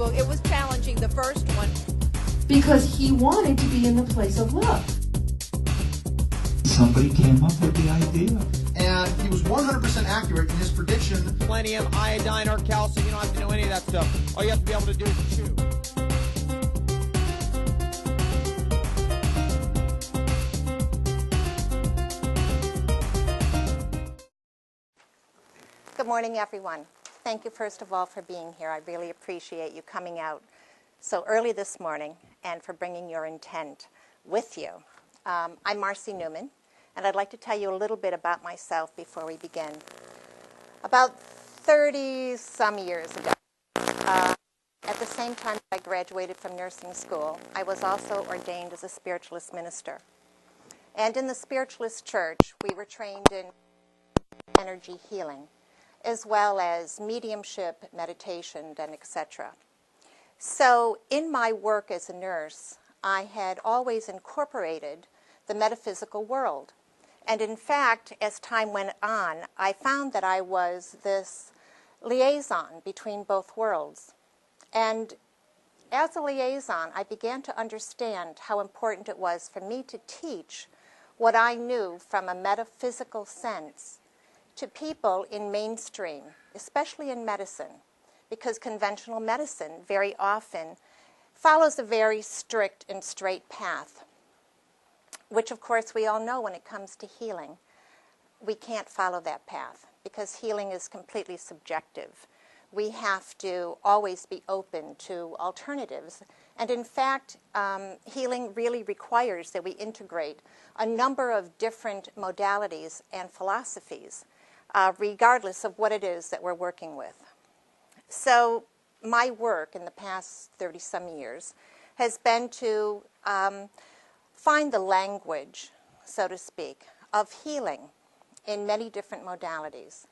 book. It was challenging, the first one. Because he wanted to be in the place of love. Somebody came up with the idea. And he was 100% accurate in his prediction. Plenty of iodine or calcium. You don't have to know any of that stuff. All you have to be able to do is chew. Good morning, everyone. Thank you, first of all, for being here. I really appreciate you coming out so early this morning and for bringing your intent with you. I'm Marcy Neumann, and I'd like to tell you a little bit about myself before we begin. About 30-some years ago, at the same time I graduated from nursing school, I was also ordained as a spiritualist minister. And in the spiritualist church, we were trained in energy healing, as well as mediumship, meditation, and etc. So in my work as a nurse, I had always incorporated the metaphysical world. And in fact, as time went on, I found that I was this liaison between both worlds. And as a liaison, I began to understand how important it was for me to teach what I knew from a metaphysical sense to people in mainstream, especially in medicine, because conventional medicine very often follows a very strict and straight path, which of course we all know when it comes to healing. We can't follow that path because healing is completely subjective. We have to always be open to alternatives. And in fact, healing really requires that we integrate a number of different modalities and philosophies, regardless of what it is that we're working with. So my work in the past 30-some years has been to find the language, so to speak, of healing in many different modalities.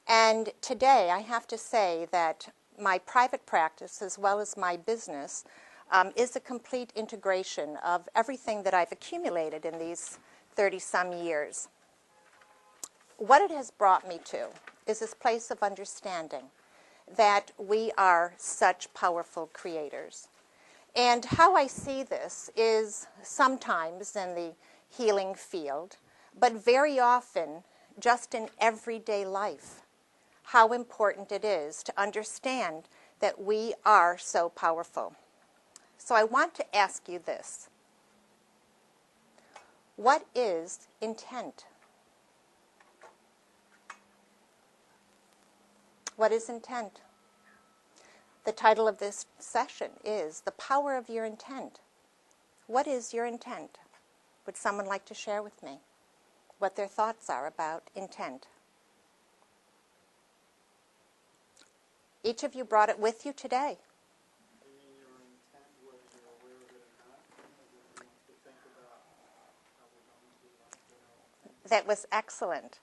And today I have to say that my private practice as well as my business is a complete integration of everything that I've accumulated in these 30-some years. What it has brought me to is this place of understanding that we are such powerful creators. And how I see this is sometimes in the healing field, but very often just in everyday life, how important it is to understand that we are so powerful. So I want to ask you this. What is intent? What is intent? The title of this session is The Power of Your Intent. What is your intent? Would someone like to share with me what their thoughts are about intent? Each of you brought it with you today. That was excellent,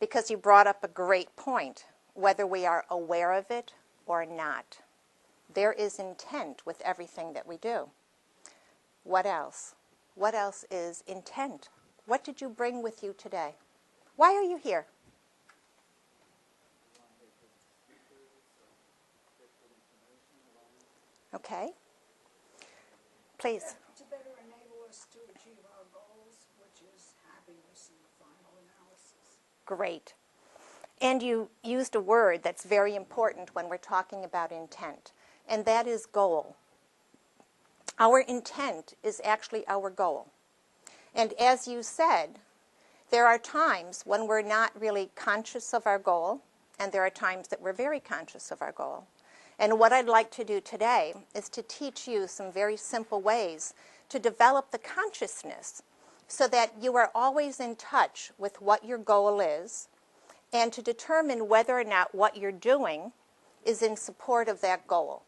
because you brought up a great point. Whether we are aware of it or not, there is intent with everything that we do. What else? What else is intent? What did you bring with you today? Why are you here? Okay. Please. To better enable us to achieve our goals, which is happiness in the final analysis. Great. And you used a word that's very important when we're talking about intent, and that is goal. Our intent is actually our goal. And as you said, there are times when we're not really conscious of our goal, and there are times that we're very conscious of our goal. And what I'd like to do today is to teach you some very simple ways to develop the consciousness so that you are always in touch with what your goal is, and to determine whether or not what you're doing is in support of that goal,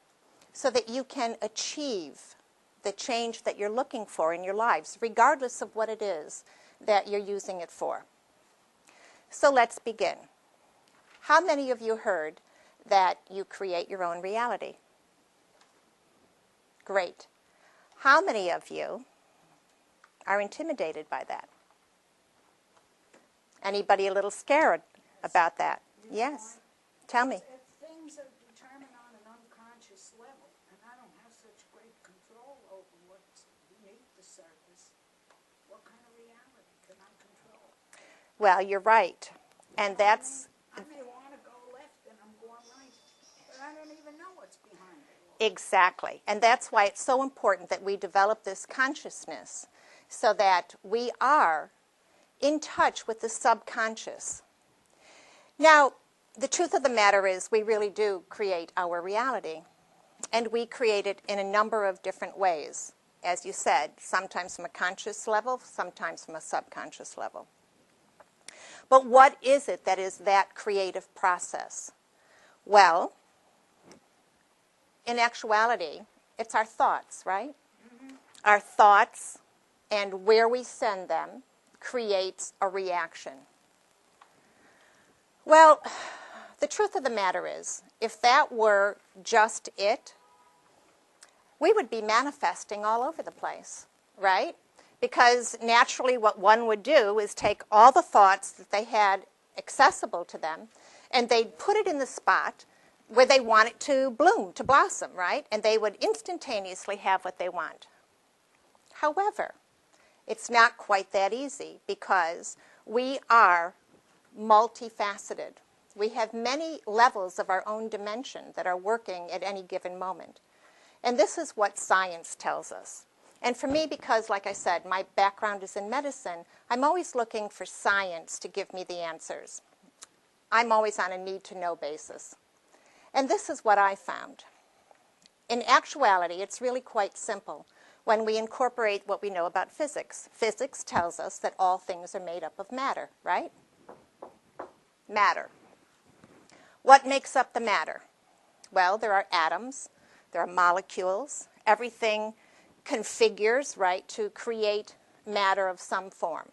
so that you can achieve the change that you're looking for in your lives, regardless of what it is that you're using it for. So let's begin. How many of you heard that you create your own reality? Great. How many of you are intimidated by that? Anybody a little scared about that? Yes. Tell me. If things are determined on an unconscious level, what kind of reality can I control? Well, you're right. And that's I may want to go left and I'm going right, but I don't even know what's behind it. exactly. And that's why it's so important that we develop this consciousness so that we are in touch with the subconscious. Now, the truth of the matter is we really do create our reality. And we create it in a number of different ways. As you said, sometimes from a conscious level, sometimes from a subconscious level. But what is it that is that creative process? Well, in actuality, it's our thoughts, right? Mm-hmm. Our thoughts and where we send them creates a reaction. Well, the truth of the matter is, if that were just it, we would be manifesting all over the place, right? Because naturally what one would do is take all the thoughts that they had accessible to them, and they'd put it in the spot where they want it to bloom, to blossom, right? And they would instantaneously have what they want. However, it's not quite that easy because we are multifaceted. We have many levels of our own dimension that are working at any given moment. And this is what science tells us. And for me, because, like I said, my background is in medicine, I'm always looking for science to give me the answers. I'm always on a need-to-know basis. And this is what I found. In actuality, it's really quite simple when we incorporate what we know about physics. Physics tells us that all things are made up of matter, right? Matter. What makes up the matter? Well, there are atoms, there are molecules, everything configures, right, to create matter of some form.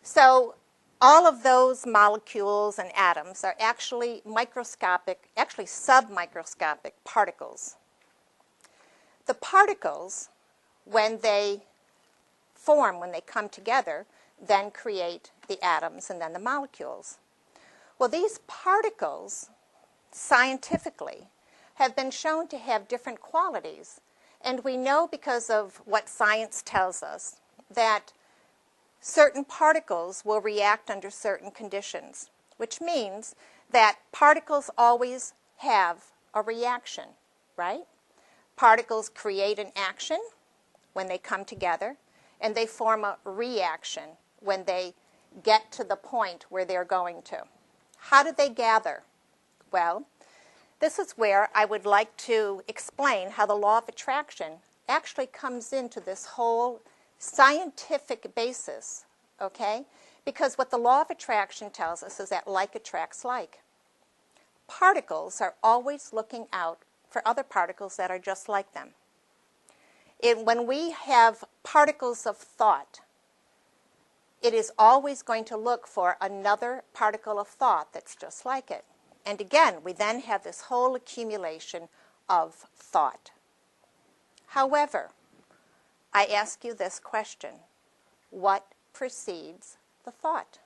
So all of those molecules and atoms are actually microscopic, actually submicroscopic particles. The particles, when they form, when they come together, then create the atoms and then the molecules. Well, these particles, scientifically, have been shown to have different qualities. And we know because of what science tells us that certain particles will react under certain conditions, which means that particles always have a reaction, right? Particles create an action when they come together, and they form a reaction when they get to the point where they're going to. How do they gather? Well, this is where I would like to explain how the law of attraction actually comes into this whole scientific basis, okay? Because what the law of attraction tells us is that like attracts like. Particles are always looking out for other particles that are just like them. When we have particles of thought, it is always going to look for another particle of thought that's just like it. And again, we then have this whole accumulation of thought. However, I ask you this question: what precedes the thought?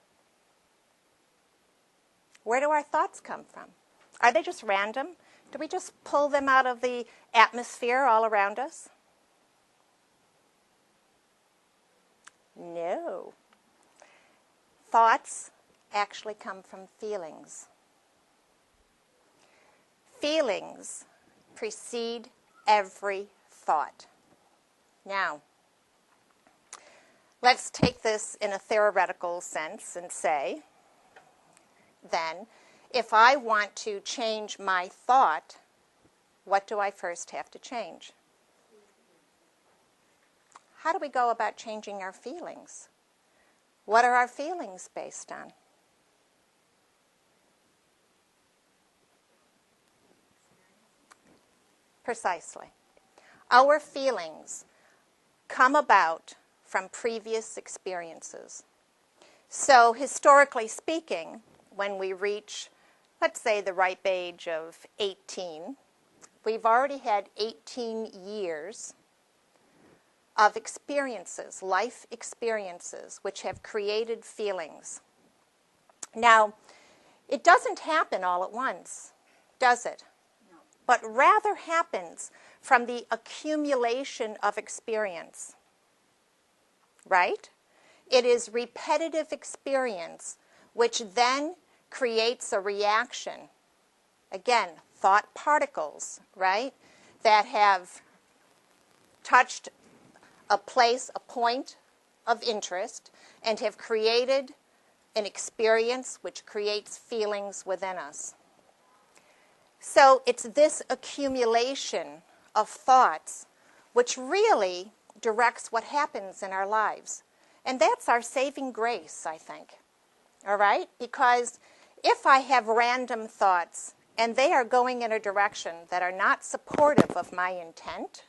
Where do our thoughts come from? Are they just random? Do we just pull them out of the atmosphere all around us? No. Thoughts actually come from feelings. Feelings precede every thought. Now, let's take this in a theoretical sense and say, then, if I want to change my thought, what do I first have to change? How do we go about changing our feelings? What are our feelings based on? Precisely. Our feelings come about from previous experiences. So, historically speaking, when we reach, let's say, the ripe age of 18, we've already had 18 years of experiences, life experiences, which have created feelings. Now, it doesn't happen all at once, does it? No. But rather happens from the accumulation of experience. right? It is repetitive experience which then creates a reaction. Again, thought particles, right, that have touched a place, a point of interest, and have created an experience which creates feelings within us. So it's this accumulation of thoughts which really directs what happens in our lives. And that's our saving grace, I think. All right? Because if I have random thoughts and they are going in a direction that are not supportive of my intent,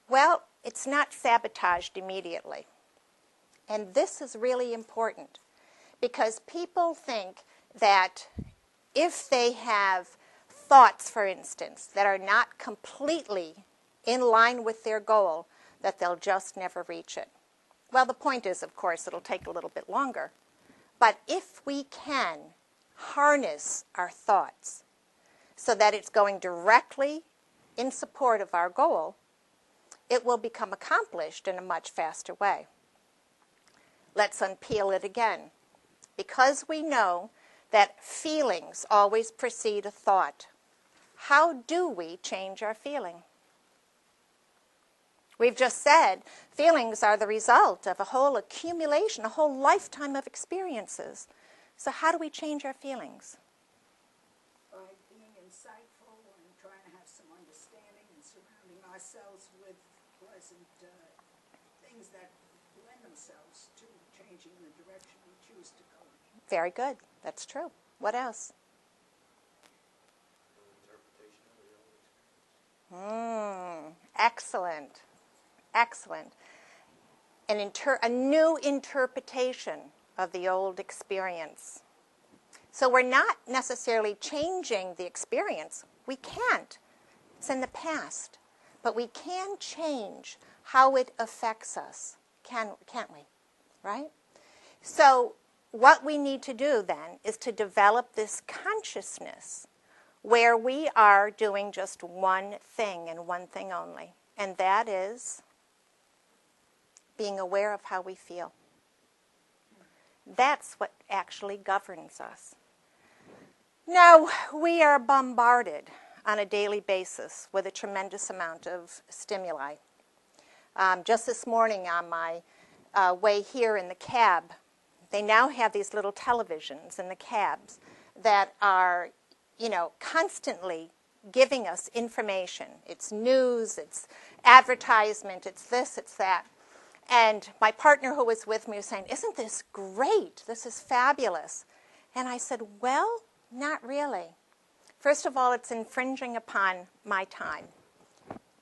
well, it's not sabotaged immediately. And this is really important because people think that if they have thoughts, for instance, that are not completely in line with their goal, that they'll just never reach it. Well, the point is, of course, it'll take a little bit longer. But if we can harness our thoughts so that it's going directly in support of our goal, it will become accomplished in a much faster way. Let's unpeel it again. Because we know that feelings always precede a thought, how do we change our feeling? We've just said feelings are the result of a whole accumulation, a whole lifetime of experiences. So how do we change our feelings? By being insightful and trying to have some understanding and surrounding ourselves with pleasant things that lend themselves to changing the direction we choose to go in. Very good. That's true. What else? Excellent. Excellent. A new interpretation of the old experience. So we're not necessarily changing the experience. We can't. It's in the past. But we can change how it affects us, can't we? Right? So what we need to do then is to develop this consciousness where we are doing just one thing and one thing only, and that is being aware of how we feel. That's what actually governs us. Now, we are bombarded on a daily basis with a tremendous amount of stimuli. Just this morning on my way here in the cab, they now have these little televisions in the cabs that are, constantly giving us information. It's news, it's advertisement, it's this, it's that. And my partner who was with me was saying, "Isn't this great? This is fabulous." And I said, well, not really. First of all, it's infringing upon my time,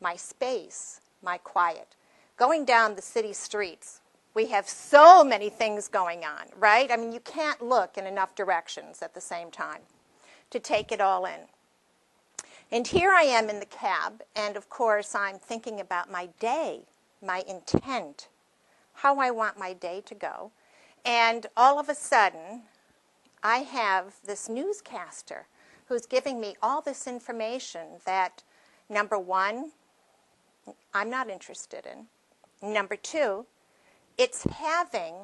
my space, my quiet. Going down the city streets, we have so many things going on, right? I mean, you can't look in enough directions at the same time to take it all in. And here I am in the cab, and of course I'm thinking about my day, my intent, how I want my day to go. And all of a sudden, I have this newscaster who's giving me all this information that, number one, I'm not interested in. Number two, it's having,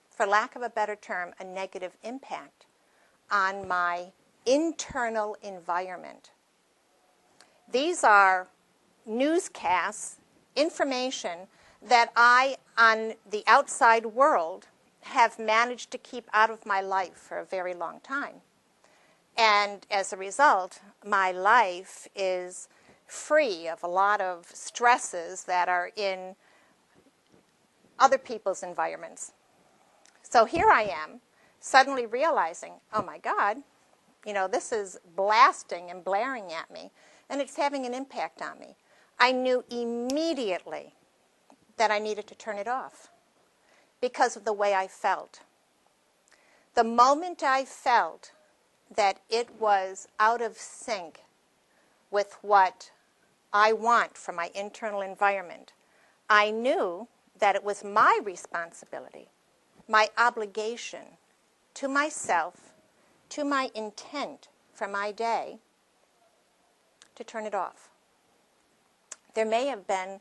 for lack of a better term, a negative impact on my internal environment. These are newscasts, information that I, on the outside world, have managed to keep out of my life for a very long time. And as a result, my life is free of a lot of stresses that are in other people's environments. So here I am, suddenly realizing, oh my God, this is blasting and blaring at me, and it's having an impact on me. I knew immediately that I needed to turn it off because of the way I felt. The moment I felt that it was out of sync with what I want for my internal environment, I knew that it was my responsibility, my obligation to myself, to my intent for my day, to turn it off. There may have been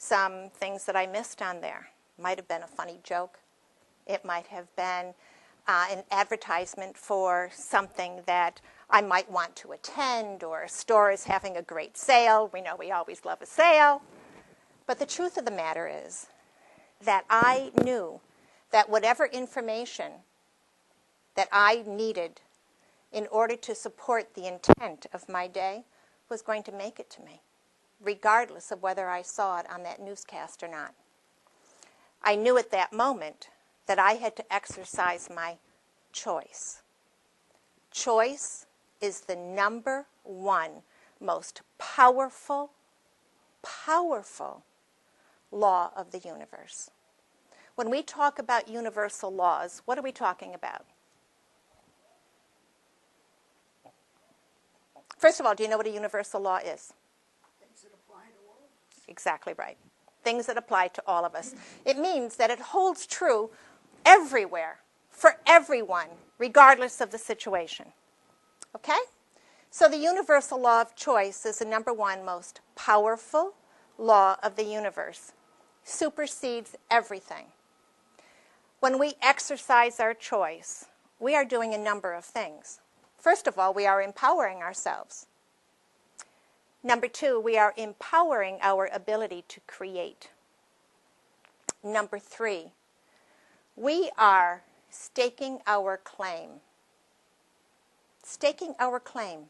some things that I missed on there. Might have been a funny joke. It might have been an advertisement for something that I might want to attend, or a store is having a great sale. We know we always love a sale. But the truth of the matter is that I knew that whatever information that I needed in order to support the intent of my day was going to make it to me, regardless of whether I saw it on that newscast or not. I knew at that moment that I had to exercise my choice. Choice is the number one most powerful law of the universe. When we talk about universal laws, what are we talking about? First of all, do you know what a universal law is? Things that apply to all of us. Exactly right. Things that apply to all of us. It means that it holds true everywhere, for everyone, regardless of the situation. Okay? So the universal law of choice is the number one most powerful law of the universe. Supersedes everything. When we exercise our choice, we are doing a number of things. First of all, we are empowering ourselves. Number two, we are empowering our ability to create. Number three, we are staking our claim. Staking our claim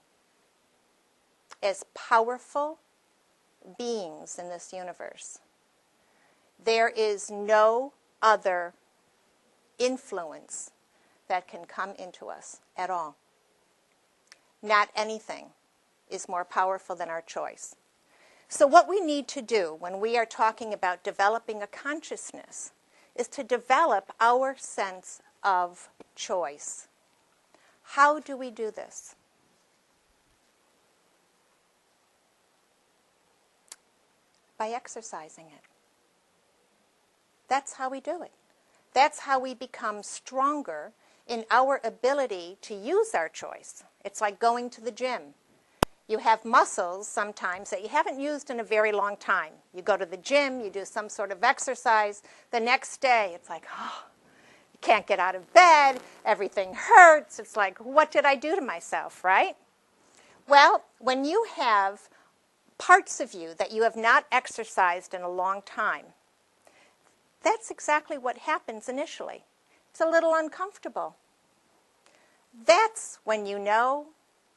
as powerful beings in this universe. There is no other influence that can come into us at all. Not anything is more powerful than our choice. So what we need to do when we are talking about developing a consciousness is to develop our sense of choice. How do we do this? By exercising it. That's how we do it. That's how we become stronger in our ability to use our choice. It's like going to the gym. You have muscles sometimes that you haven't used in a very long time. You go to the gym, you do some sort of exercise. The next day, it's like, oh, you can't get out of bed. Everything hurts. It's like, what did I do to myself, right? Well, when you have parts of you that you have not exercised in a long time, that's exactly what happens initially. It's a little uncomfortable. That's when you know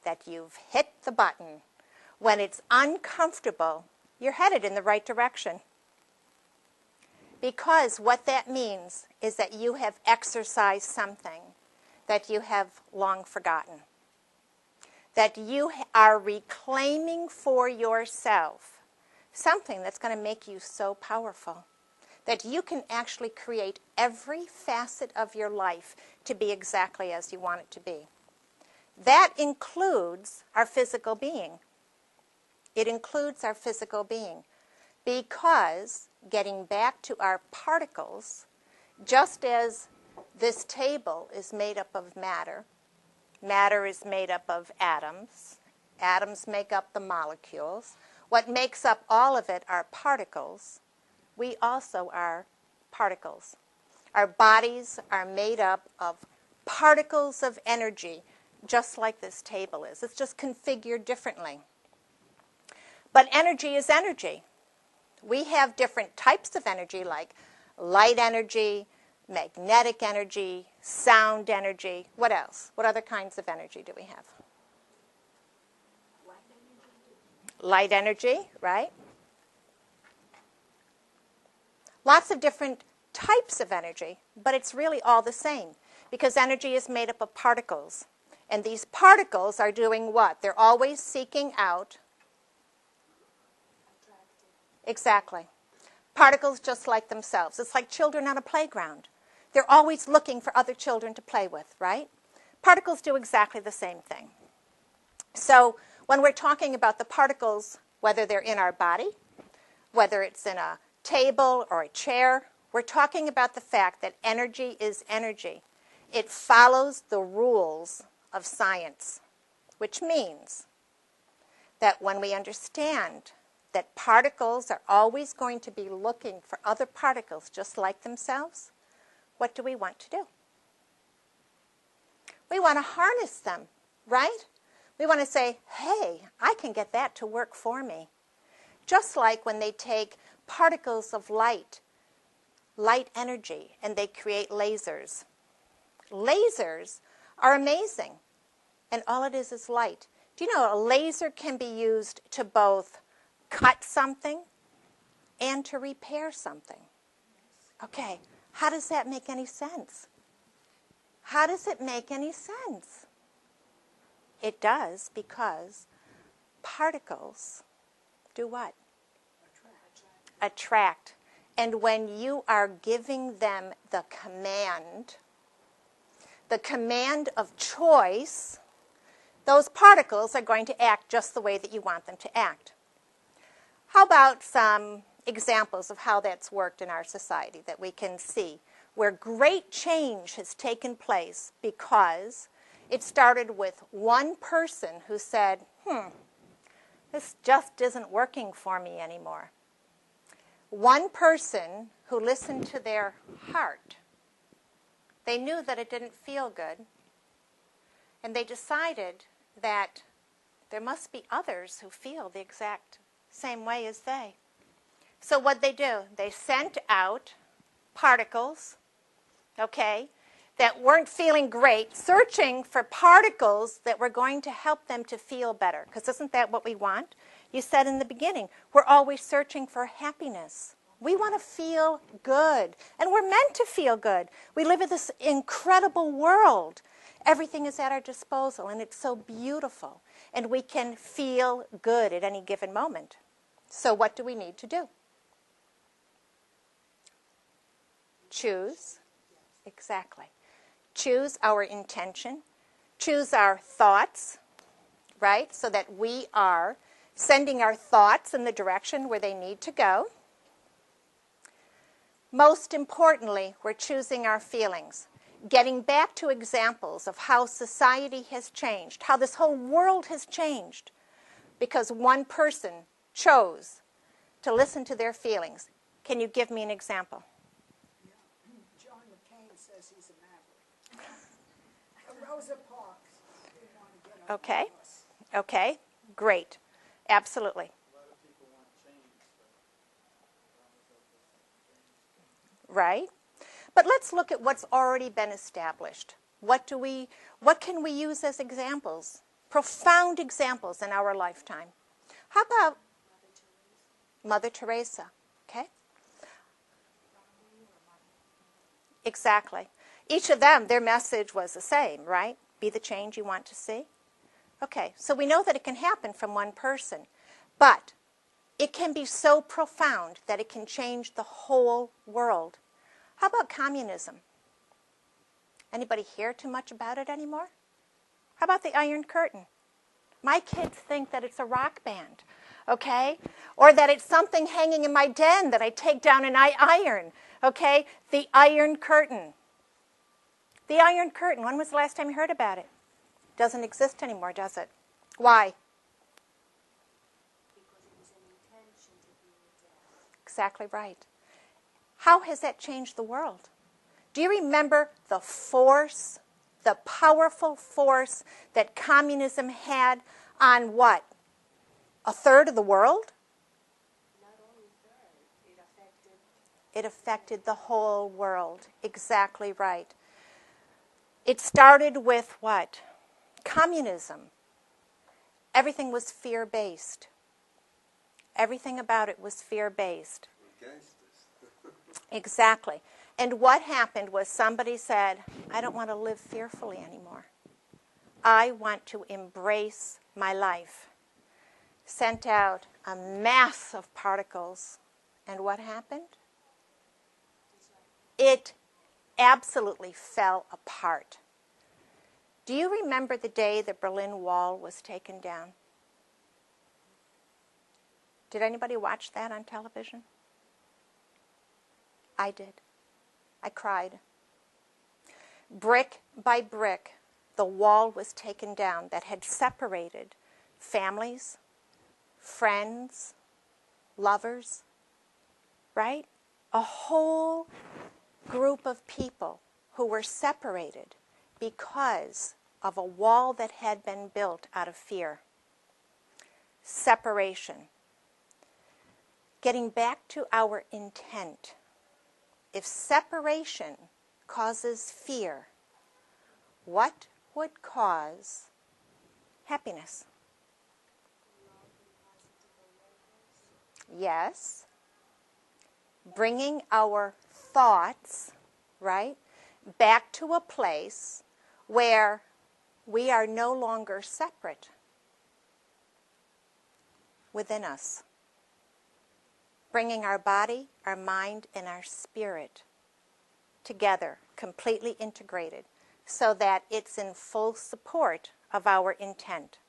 that you've hit the button. When it's uncomfortable, you're headed in the right direction. Because what that means is that you have exercised something that you have long forgotten. That you are reclaiming for yourself something that's going to make you so powerful that you can actually create every facet of your life to be exactly as you want it to be. That includes our physical being. It includes our physical being because, getting back to our particles, just as this table is made up of matter, matter is made up of atoms, atoms make up the molecules, what makes up all of it are particles. We also are particles. Our bodies are made up of particles of energy, just like this table is. It's just configured differently. But energy is energy. We have different types of energy, like light energy, magnetic energy, sound energy. What else? What other kinds of energy do we have? Light energy, right? Lots of different types of energy, but it's really all the same because energy is made up of particles. And these particles are doing what? They're always seeking out. Exactly. Particles just like themselves. It's like children on a playground. They're always looking for other children to play with, right? Particles do exactly the same thing. So when we're talking about the particles, whether they're in our body, whether it's in a table or a chair, we're talking about the fact that energy is energy. It follows the rules of science, which means that when we understand that particles are always going to be looking for other particles just like themselves, what do we want to do? We want to harness them, right? We want to say, hey, I can get that to work for me. Just like when they take particles of light energy, and they create lasers. Lasers are amazing, and all it is light. Do you know a laser can be used to both cut something and to repair something? Okay, how does that make any sense? How does it make any sense? It does, because particles do what? Attract. And when you are giving them the command of choice, those particles are going to act just the way that you want them to act. How about some examples of how that's worked in our society that we can see, where great change has taken place because it started with one person who said, this just isn't working for me anymore. One person who listened to their heart. They knew that it didn't feel good, and they decided that there must be others who feel the exact same way as they. So what'd they do? They sent out particles, okay, that weren't feeling great, searching for particles that were going to help them to feel better. Because isn't that what we want? You said in the beginning, we're always searching for happiness. We want to feel good, and we're meant to feel good. We live in this incredible world. Everything is at our disposal, and it's so beautiful. And we can feel good at any given moment. So what do we need to do? Choose. Exactly. Choose our intention. Choose our thoughts, right? So that we are sending our thoughts in the direction where they need to go. Most importantly, we're choosing our feelings. Getting back to examples of how society has changed, how this whole world has changed, because one person chose to listen to their feelings. Can you give me an example? Yeah. John McCain says he's a maverick. Rosa Parks didn't want to get on Okay. the bus. Okay. Great. Absolutely. Right? But let's look at what's already been established. What can we use as examples? Profound examples in our lifetime. How about Mother Teresa? Okay? Exactly. Each of them, their message was the same, right? Be the change you want to see. Okay, so we know that it can happen from one person, but it can be so profound that it can change the whole world. How about communism? Anybody hear too much about it anymore? How about the Iron Curtain? My kids think that it's a rock band, okay? Or that it's something hanging in my den that I take down and I iron, okay? The Iron Curtain. The Iron Curtain, when was the last time you heard about it? Doesn't exist anymore, does it? Why? Because it was an intention to be death. Exactly right. How has that changed the world? Do you remember the force, the powerful force that communism had on what? A third of the world? Not only third, It affected the whole world. Exactly right. It started with what? Communism. Everything was fear-based. Everything about it was fear-based. Exactly. And what happened was somebody said, I don't want to live fearfully anymore. I want to embrace my life. Sent out a mass of particles. And what happened? It absolutely fell apart. Do you remember the day the Berlin Wall was taken down? Did anybody watch that on television? I did. I cried. Brick by brick, the wall was taken down that had separated families, friends, lovers, right? A whole group of people who were separated because of a wall that had been built out of fear. Separation. Getting back to our intent. If separation causes fear, what would cause happiness? Yes. Bringing our thoughts, right, back to a place where we are no longer separate within us. Bringing our body, our mind, and our spirit together, completely integrated, so that it's in full support of our intent.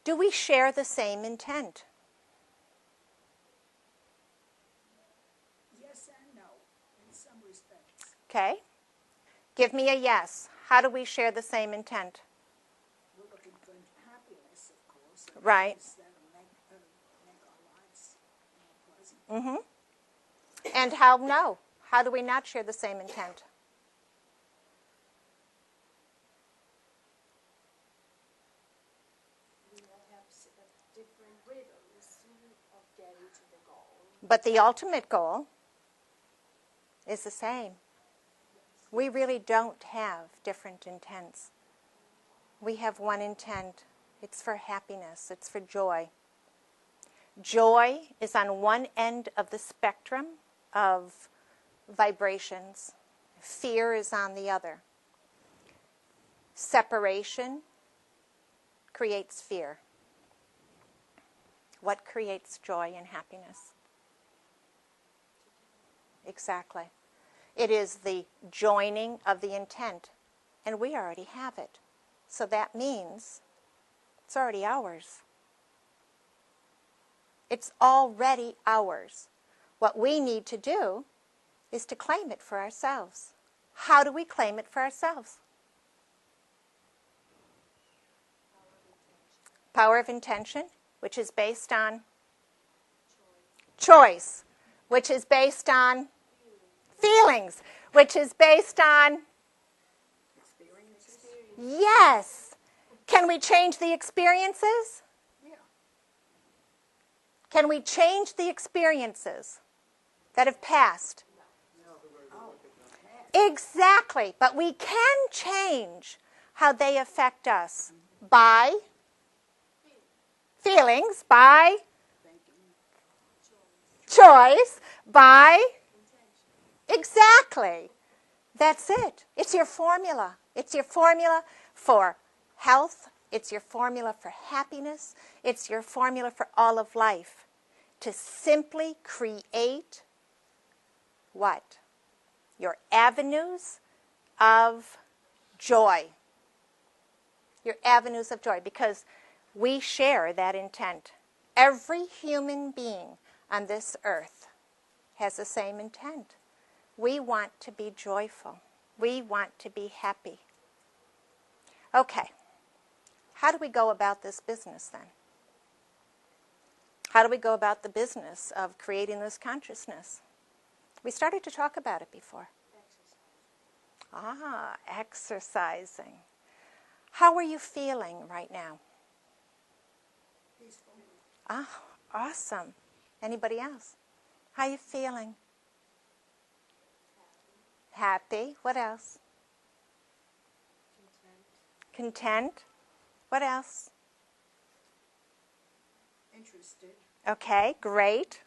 Do we share the same intent? Yes and no, in some respects. Okay. Give me a yes. How do we share the same intent? We're looking for happiness, of course. And Right. things that'll make our lives more pleasant. And how no? How do we not share the same intent? We all have different rhythms of getting to the goal. But the ultimate goal is the same. We really don't have different intents. We have one intent. It's for happiness. It's for joy. Joy is on one end of the spectrum of vibrations. Fear is on the other. Separation creates fear. What creates joy and happiness? Exactly. It is the joining of the intent. And we already have it. So that means it's already ours. It's already ours. What we need to do is to claim it for ourselves. How do we claim it for ourselves? Power of intention, which is based on choice, which is based on feelings, which is based on yes. Can we change the experiences? Yeah. Can we change the experiences that have passed? Exactly. But we can change how they affect us by feelings, by choice, by exactly. That's it. It's your formula. It's your formula for health. It's your formula for happiness. It's your formula for all of life. To simply create what? Your avenues of joy. Your avenues of joy. Because we share that intent. Every human being on this earth has the same intent. We want to be joyful. We want to be happy. Okay. How do we go about this business then? How do we go about the business of creating this consciousness? We started to talk about it before. Exercising. How are you feeling right now? Peaceful. Awesome. Anybody else? How are you feeling? Happy. What else? Content. What else? Interested. Okay, great.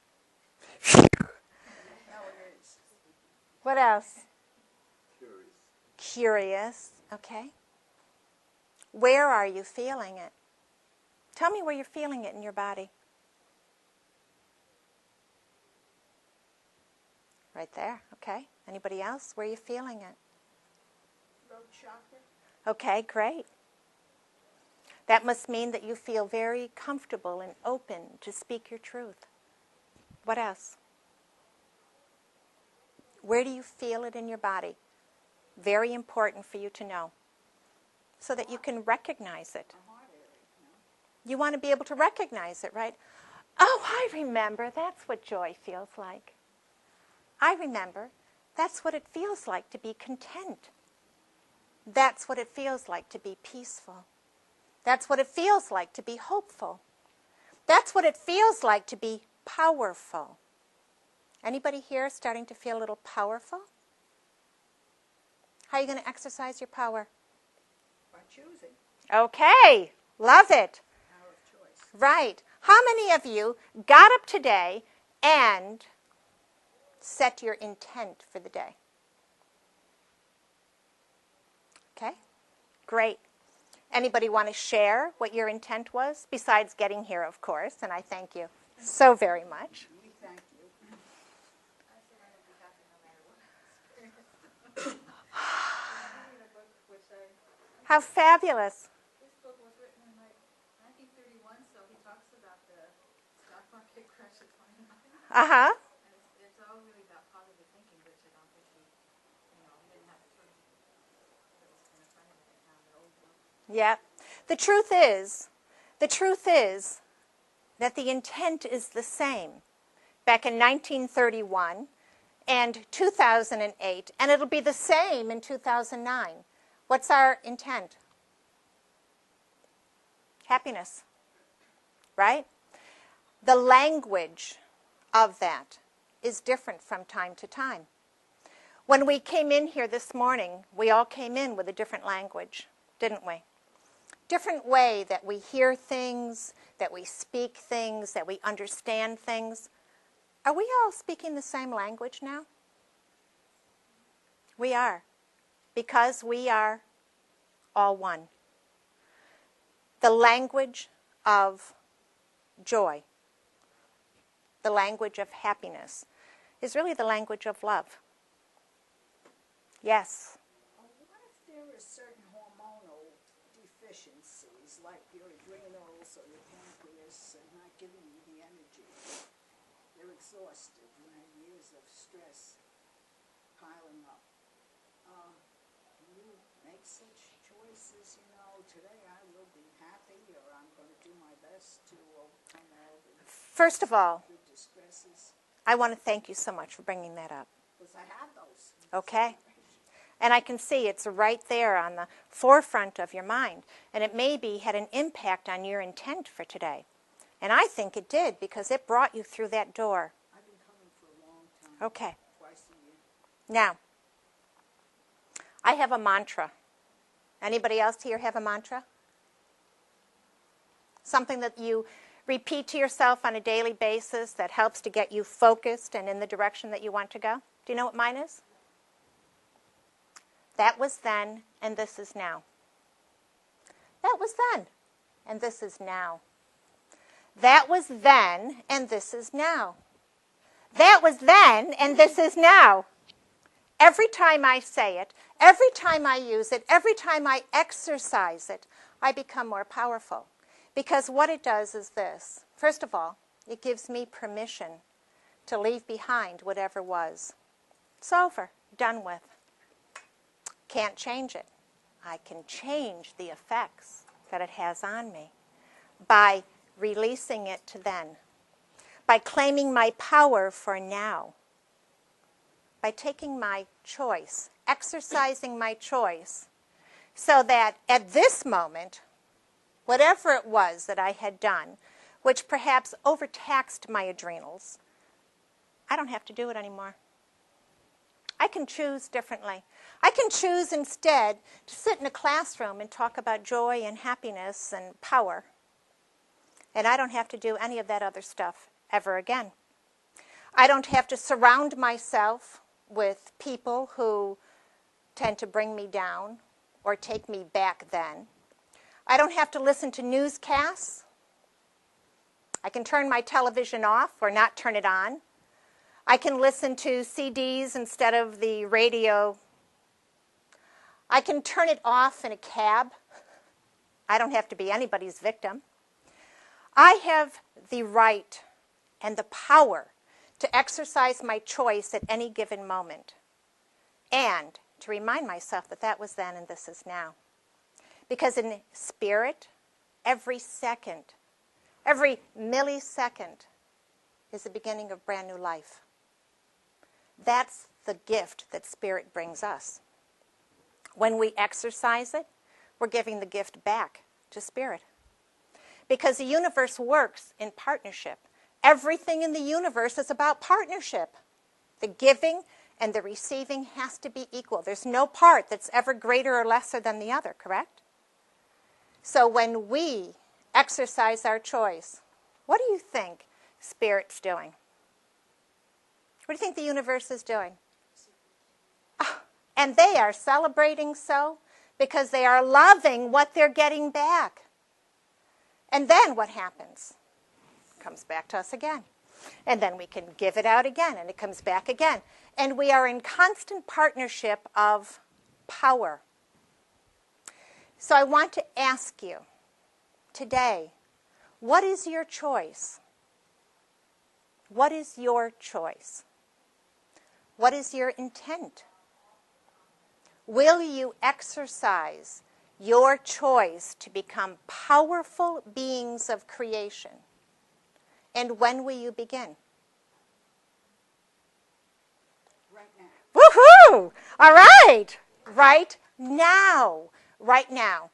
Now it is. What else? Curious. Okay. Where are you feeling it? Tell me where you're feeling it in your body. Right there. Okay. Anybody else? Where are you feeling it? Throat chakra. Okay, great. That must mean that you feel very comfortable and open to speak your truth. What else? Where do you feel it in your body? Very important for you to know so that you can recognize it. You want to be able to recognize it, right? Oh, I remember. That's what joy feels like. I remember. That's what it feels like to be content. That's what it feels like to be peaceful. That's what it feels like to be hopeful. That's what it feels like to be powerful. Anybody here starting to feel a little powerful? How are you going to exercise your power? By choosing. Okay, love it. Power of choice. Right. How many of you got up today and set your intent for the day? Okay, great. Anybody want to share what your intent was? Besides getting here, of course, and I thank you so very much. We thank you. How fabulous. This book was written in like 1931, so he talks about the stock market crash of 29. Uh-huh. And it's all really about positive thinking, which I don't think he didn't have a choice. It was kind of funny that I found an old book. Yeah. The truth is that the intent is the same back in 1931 and 2008, and it'll be the same in 2009. What's our intent? Happiness, right? The language of that is different from time to time. When we came in here this morning, we all came in with a different language, didn't we? Different way that we hear things, that we speak things, that we understand things. Are we all speaking the same language now? We are. Because we are all one. The language of joy, the language of happiness, is really the language of love. Yes? What if there are certain hormonal deficiencies, like your adrenals or your pancreas, are not giving you the energy? They're exhausted. You have years of stress piling up. You make such choices, today I will be happy, or I'm going to do my best to overcome all the First of all, good distresses. I want to thank you so much for bringing that up. Because I have those. Okay? And I can see it's right there on the forefront of your mind. And it maybe had an impact on your intent for today. And I think it did, because it brought you through that door. I've been coming for a long time. Okay. Twice a year. Now, I have a mantra. Anybody else here have a mantra? Something that you repeat to yourself on a daily basis that helps to get you focused and in the direction that you want to go? Do you know what mine is? That was then, and this is now. That was then, and this is now. That was then, and this is now. That was then, and this is now. Every time I say it, every time I use it, every time I exercise it, I become more powerful. Because what it does is this. First of all, it gives me permission to leave behind whatever was. It's over, done with. Can't change it. I can change the effects that it has on me by releasing it to then, by claiming my power for now, by taking my choice, exercising my choice, so that at this moment, whatever it was that I had done, which perhaps overtaxed my adrenals, I don't have to do it anymore. I can choose differently. I can choose instead to sit in a classroom and talk about joy and happiness and power. And I don't have to do any of that other stuff ever again. I don't have to surround myself with people who tend to bring me down or take me back then. I don't have to listen to newscasts. I can turn my television off or not turn it on. I can listen to CDs instead of the radio. I can turn it off in a cab. I don't have to be anybody's victim. I have the right and the power to exercise my choice at any given moment, and to remind myself that that was then and this is now. Because in spirit, every second Every millisecond is the beginning of brand new life. That's the gift that Spirit brings us. When we exercise it, we're giving the gift back to Spirit. Because the universe works in partnership. Everything in the universe is about partnership. The giving and the receiving has to be equal. There's no part that's ever greater or lesser than the other, correct? So when we exercise our choice, what do you think Spirit's doing? What do you think the universe is doing? Oh, and they are celebrating so because they are loving what they're getting back. And then what happens? It comes back to us again. And then we can give it out again, and it comes back again. And we are in constant partnership of power. So I want to ask you today, what is your choice? What is your choice? What is your intent? Will you exercise your choice to become powerful beings of creation? And when will you begin? Right now. Woohoo! All right. Right now. Right now.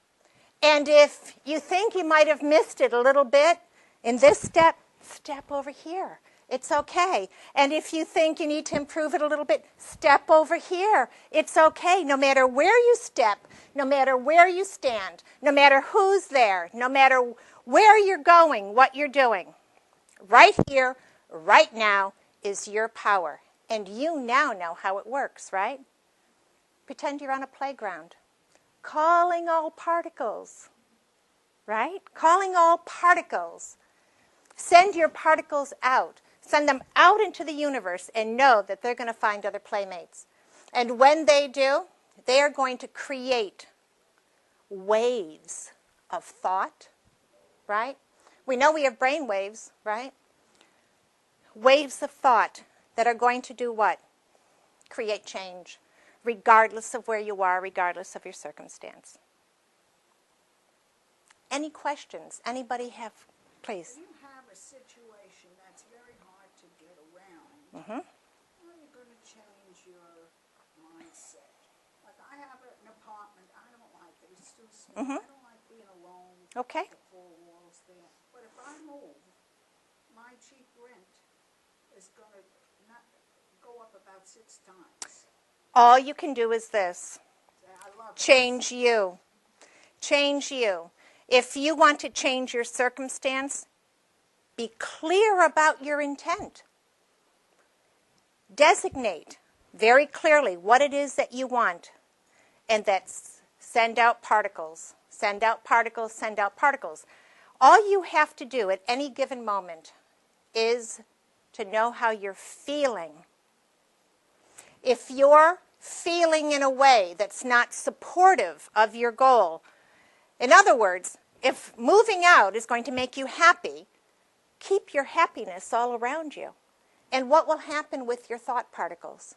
And if you think you might have missed it a little bit in this step, step over here. It's okay. And if you think you need to improve it a little bit, step over here. It's okay. No matter where you step, no matter where you stand, no matter who's there, no matter where you're going, what you're doing. Right here, right now is your power. And you now know how it works, right? Pretend you're on a playground. Calling all particles, right? Calling all particles. Send your particles out. Send them out into the universe and know that they're going to find other playmates. And when they do, they are going to create waves of thought, right? We know we have brain waves, right? Waves of thought that are going to do what? Create change, regardless of where you are, regardless of your circumstance. Any questions? Anybody have? Please. You have a situation that's very hard to get around. Mm-hmm. How are you going to change your mindset? Like I have an apartment. I don't like it. It's too small. Mm-hmm. I don't like being alone. Okay. The four walls there. But if I move, my cheap rent is going to not go up about 6 times. All you can do is this. I love it. Change you. Change you. If you want to change your circumstance, be clear about your intent. Designate very clearly what it is that you want. And that's send out particles. Send out particles, send out particles. All you have to do at any given moment is to know how you're feeling. If you're feeling in a way that's not supportive of your goal, in other words, if moving out is going to make you happy, keep your happiness all around you. And what will happen with your thought particles?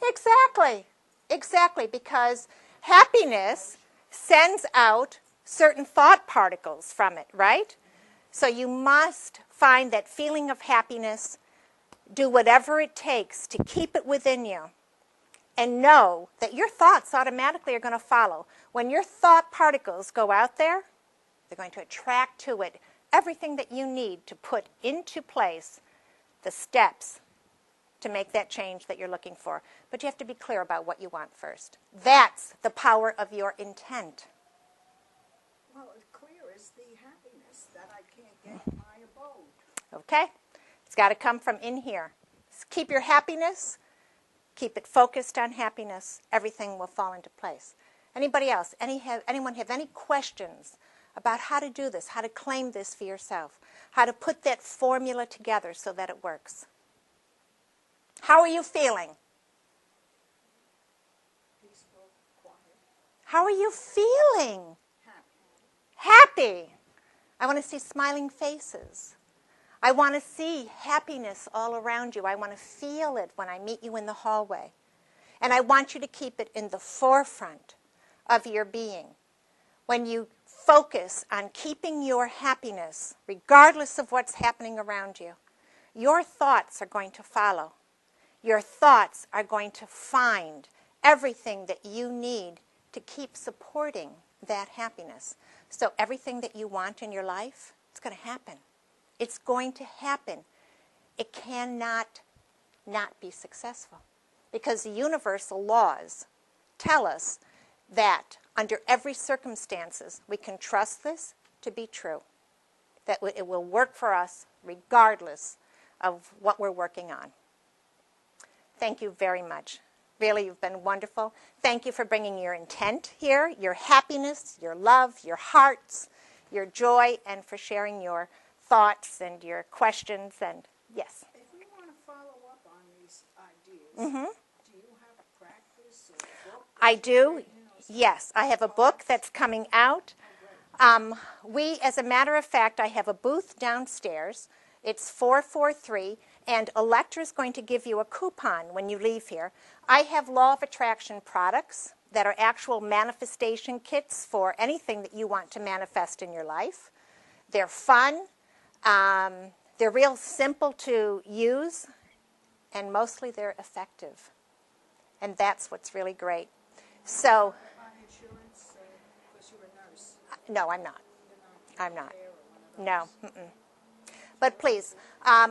Exactly. Exactly, because happiness sends out certain thought particles from it, right? So you must find that feeling of happiness, do whatever it takes to keep it within you, and know that your thoughts automatically are going to follow. When your thought particles go out there, they're going to attract to it everything that you need to put into place the steps to make that change that you're looking for. But you have to be clear about what you want first. That's the power of your intent. Well, clear is the happiness that I can't get in my abode. Okay? It's got to come from in here. Keep your happiness. Keep it focused on happiness. Everything will fall into place. Anybody else? Anyone have any questions about how to do this, how to claim this for yourself, how to put that formula together so that it works? How are you feeling? Peaceful, quiet, How are you feeling? happy. Happy. I want to see smiling faces. I want to see happiness all around you. I want to feel it when I meet you in the hallway. And I want you to keep it in the forefront of your being. When you focus on keeping your happiness, regardless of what's happening around you, your thoughts are going to follow. Your thoughts are going to find everything that you need to keep supporting that happiness. So everything that you want in your life, it's going to happen. It's going to happen. It cannot not be successful, because the universal laws tell us that under every circumstances we can trust this to be true, that it will work for us regardless of what we're working on. Thank you very much. Really, you've been wonderful. Thank you for bringing your intent here, your happiness, your love, your hearts, your joy, and for sharing your thoughts and your questions. And yes. If we want to follow up on these ideas, Mm-hmm. do you have a practice or book? I do. Yes, I have a book that's coming out. As a matter of fact, I have a booth downstairs. It's 443, and Electra's going to give you a coupon when you leave here. I have Law of Attraction products that are actual manifestation kits for anything that you want to manifest in your life. They're fun. They're real simple to use, and mostly they're effective. And that's what's really great. So, On insurance, because you're a nurse. no, I'm not. You're I'm not. care or one of those. No. Mm-mm. But please,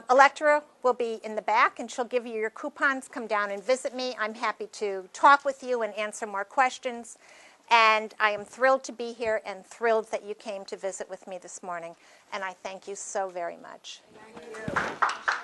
Electra will be in the back, and she'll give you your coupons. Come down and visit me. I'm happy to talk with you and answer more questions. And I am thrilled to be here and thrilled that you came to visit with me this morning. And I thank you so very much. Thank you.